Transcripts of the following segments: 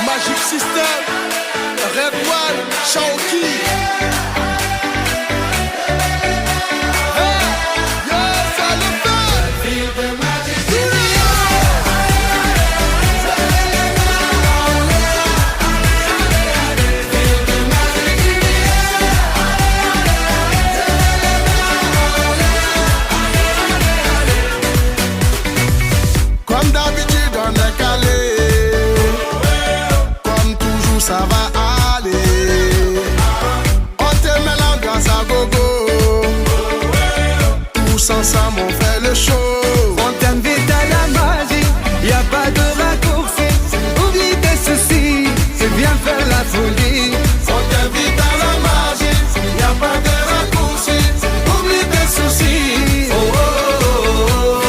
Magic System, Red One, Shaoki. Comme d'habitude on est calé, comme toujours ça va aller. On te met l'ambiance à gogo, tous ensemble on fait le show. On t'invite à la magie, y a pas de raccourci. Oublie tes soucis, et viens faire la folie. On t'invite à la magie, y a pas de raccourci. Oublie tes soucis. Oh, oh, oh, oh.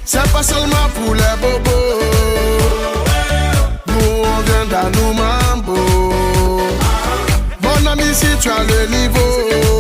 C'est pas seulement pour les bobos, nous on vient dans nos mambo. Mon ami, si tu as le niveau,